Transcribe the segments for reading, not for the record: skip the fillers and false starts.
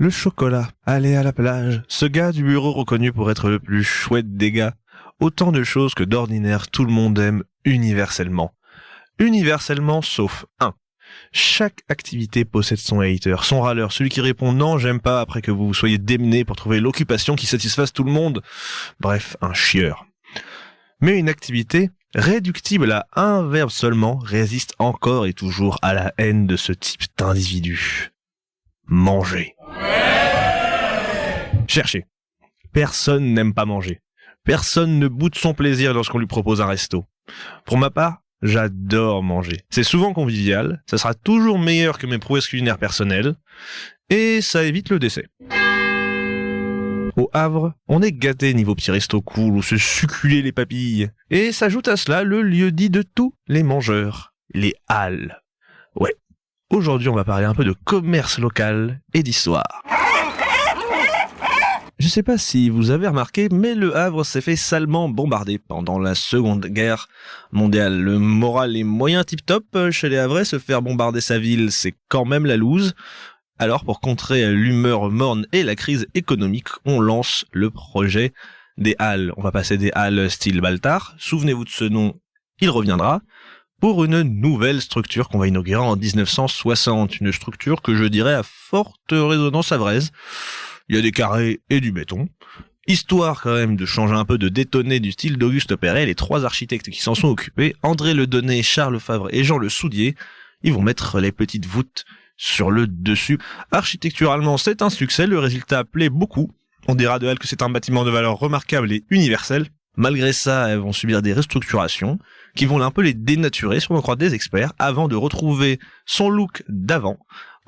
Le chocolat, aller à la plage, ce gars du bureau reconnu pour être le plus chouette des gars. Autant de choses que d'ordinaire tout le monde aime universellement. Universellement sauf un. Chaque activité possède son hater, son râleur, celui qui répond non j'aime pas après que vous soyez démené pour trouver l'occupation qui satisfasse tout le monde. Bref, un chieur. Mais une activité réductible à un verbe seulement résiste encore et toujours à la haine de ce type d'individu. Manger. Cherchez. Personne n'aime pas manger. Personne ne boude son plaisir lorsqu'on lui propose un resto. Pour ma part, j'adore manger. C'est souvent convivial, ça sera toujours meilleur que mes prouesses culinaires personnelles, et ça évite le décès. Au Havre, on est gâté niveau petit resto cool où se succuler les papilles. Et s'ajoute à cela le lieu-dit de tous les mangeurs, les halles. Ouais, aujourd'hui on va parler un peu de commerce local et d'histoire. Je sais pas si vous avez remarqué, mais le Havre s'est fait salement bombarder pendant la Seconde Guerre mondiale. Le moral est moyen tip-top chez les Havrais, se faire bombarder sa ville, c'est quand même la loose. Alors pour contrer l'humeur morne et la crise économique, on lance le projet des Halles. On va passer des Halles style Baltard, souvenez-vous de ce nom, il reviendra, pour une nouvelle structure qu'on va inaugurer en 1960. Une structure que je dirais à forte résonance havraise. Il y a des carrés et du béton. Histoire quand même de changer un peu, de détonner du style d'Auguste Perret, les trois architectes qui s'en sont occupés, André Le Donnet, Charles Favre et Jean Le Soudier, ils vont mettre les petites voûtes sur le dessus. Architecturalement, c'est un succès, le résultat plaît beaucoup. On dira de Halles que c'est un bâtiment de valeur remarquable et universel. Malgré ça, elles vont subir des restructurations qui vont un peu les dénaturer, si on en croit des experts, avant de retrouver son look d'avant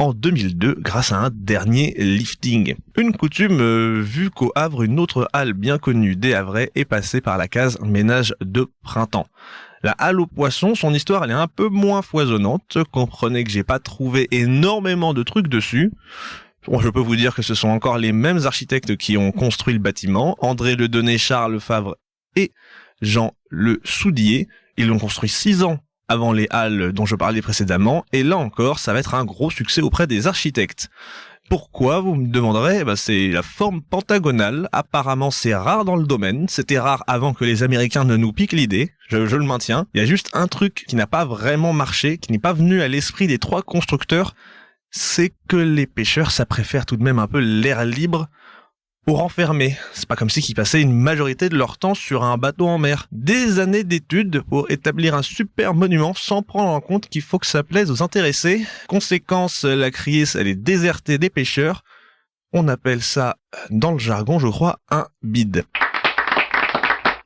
en 2002 grâce à un dernier lifting. Une coutume vu qu'au Havre, une autre halle bien connue des Havrais est passée par la case ménage de printemps. La halle aux poissons, son histoire elle est un peu moins foisonnante. Comprenez que j'ai pas trouvé énormément de trucs dessus. Bon, je peux vous dire que ce sont encore les mêmes architectes qui ont construit le bâtiment. André Le Donnet, Charles Favre et Jean Le Soudier. Ils l'ont construit 6 ans avant les halles dont je parlais précédemment. Et là encore, ça va être un gros succès auprès des architectes. Pourquoi, vous me demanderez? C'est la forme pentagonale. Apparemment, c'est rare dans le domaine. C'était rare avant que les Américains ne nous piquent l'idée. Je le maintiens. Il y a juste un truc qui n'a pas vraiment marché, qui n'est pas venu à l'esprit des trois constructeurs. C'est que les pêcheurs, ça préfère tout de même un peu l'air libre au renfermé. C'est pas comme si ils passaient une majorité de leur temps sur un bateau en mer. Des années d'études pour établir un super monument sans prendre en compte qu'il faut que ça plaise aux intéressés. Conséquence, la criée, elle est désertée des pêcheurs. On appelle ça, dans le jargon, je crois, un bide.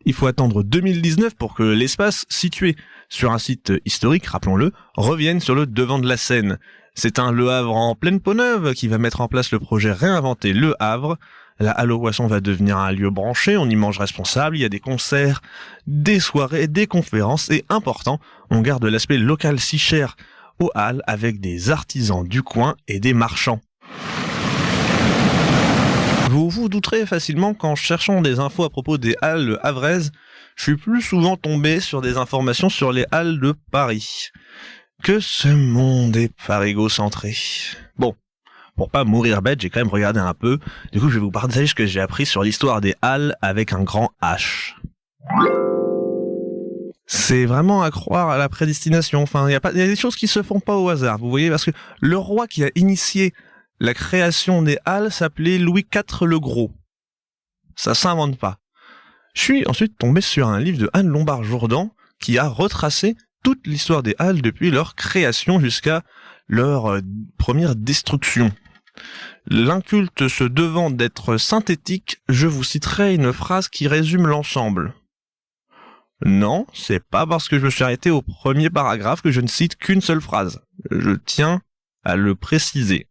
Il faut attendre 2019 pour que l'espace, situé sur un site historique, rappelons-le, revienne sur le devant de la scène. C'est un Le Havre en pleine peau neuve qui va mettre en place le projet Réinventer Le Havre. La halle aux poissons va devenir un lieu branché, on y mange responsable, il y a des concerts, des soirées, des conférences, et important, on garde l'aspect local si cher aux halles avec des artisans du coin et des marchands. Vous vous douterez facilement qu'en cherchant des infos à propos des halles havraises, je suis plus souvent tombé sur des informations sur les halles de Paris. Que ce monde est parigocentré. Bon. Pour pas mourir bête, j'ai quand même regardé un peu. Du coup, je vais vous partager ce que j'ai appris sur l'histoire des halles avec un grand H. C'est vraiment à croire à la prédestination. Enfin, il y a des choses qui se font pas au hasard, vous voyez, parce que le roi qui a initié la création des halles s'appelait Louis IV le Gros. Ça s'invente pas. Je suis ensuite tombé sur un livre de Anne Lombard-Jourdan qui a retracé toute l'histoire des halles depuis leur création jusqu'à leur première destruction. L'inculte se devant d'être synthétique, je vous citerai une phrase qui résume l'ensemble. Non, c'est pas parce que je me suis arrêté au premier paragraphe que je ne cite qu'une seule phrase. Je tiens à le préciser.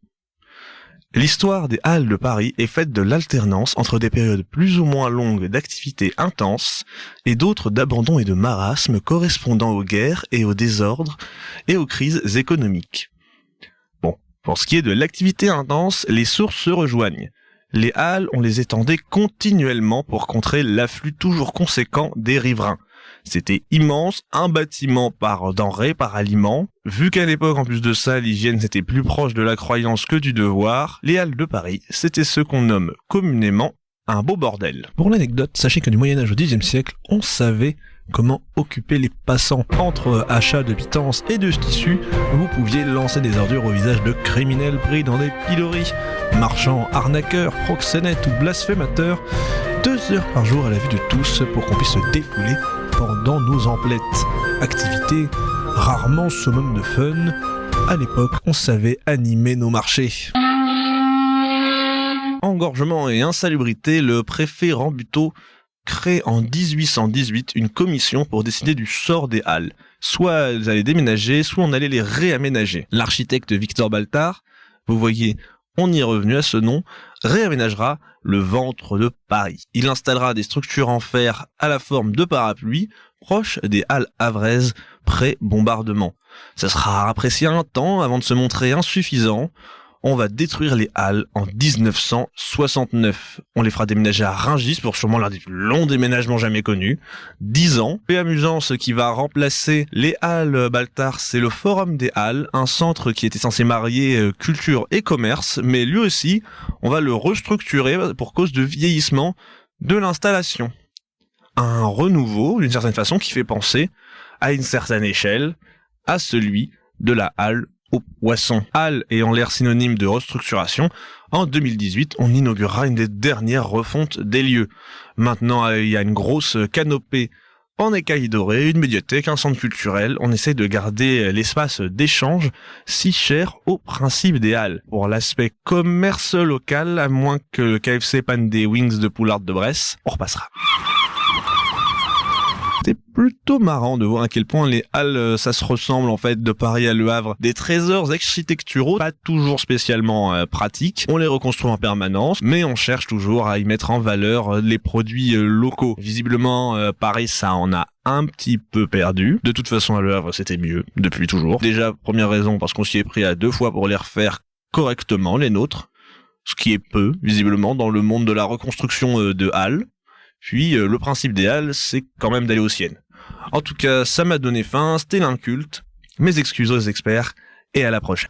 L'histoire des halles de Paris est faite de l'alternance entre des périodes plus ou moins longues d'activité intense et d'autres d'abandon et de marasme correspondant aux guerres et aux désordres et aux crises économiques. Pour ce qui est de l'activité intense, les sources se rejoignent. Les halles, on les étendait continuellement pour contrer l'afflux toujours conséquent des riverains. C'était immense, un bâtiment par denrée, par aliment. Vu qu'à l'époque, en plus de ça, l'hygiène c'était plus proche de la croyance que du devoir, les Halles de Paris, c'était ce qu'on nomme communément un beau bordel. Pour l'anecdote, sachez que du Moyen-Âge au Xe siècle, on savait comment occuper les passants. Entre achats de pitance et de tissus, vous pouviez lancer des ordures au visage de criminels pris dans des pilori. Marchands, arnaqueurs, proxénètes ou blasphémateurs, 2 heures par jour à la vue de tous pour qu'on puisse se défouler pendant nos emplettes. Activité rarement summum de fun. À l'époque, on savait animer nos marchés. Engorgement et insalubrité, le préfet Rambuteau crée en 1818 une commission pour décider du sort des halles. Soit elles allaient déménager, soit on allait les réaménager. L'architecte Victor Baltard, vous voyez, on y est revenu à ce nom, réaménagera le ventre de Paris. Il installera des structures en fer à la forme de parapluies, proches des halles havraises pré-bombardement. Ça sera apprécié un temps avant de se montrer insuffisant. On va détruire les halles en 1969. On les fera déménager à Rungis pour sûrement l'un des plus longs déménagements jamais connus. 10 ans. Et amusant, ce qui va remplacer les halles Baltard, c'est le Forum des Halles, un centre qui était censé marier culture et commerce, mais lui aussi, on va le restructurer pour cause de vieillissement de l'installation. Un renouveau, d'une certaine façon, qui fait penser, à une certaine échelle, à celui de la halle au poisson. Halle ayant l'air synonyme de restructuration, en 2018, on inaugurera une des dernières refontes des lieux. Maintenant, il y a une grosse canopée en écailles dorées, une médiathèque, un centre culturel. On essaie de garder l'espace d'échange si cher au principe des halles. Pour l'aspect commerce local, à moins que le KFC panne des wings de Poulard de Bresse, on repassera. C'est plutôt marrant de voir à quel point les halles, ça se ressemble en fait de Paris à Le Havre. Des trésors architecturaux, pas toujours spécialement pratiques. On les reconstruit en permanence, mais on cherche toujours à y mettre en valeur les produits locaux. Visiblement, Paris, ça en a un petit peu perdu. De toute façon, à Le Havre, c'était mieux, depuis toujours. Déjà, première raison, parce qu'on s'y est pris à 2 fois pour les refaire correctement, les nôtres. Ce qui est peu, visiblement, dans le monde de la reconstruction de halles. Puis, le principe des halles, c'est quand même d'aller aux siennes. En tout cas, ça m'a donné faim, c'était l'Inculte. Mes excuses aux experts, et à la prochaine.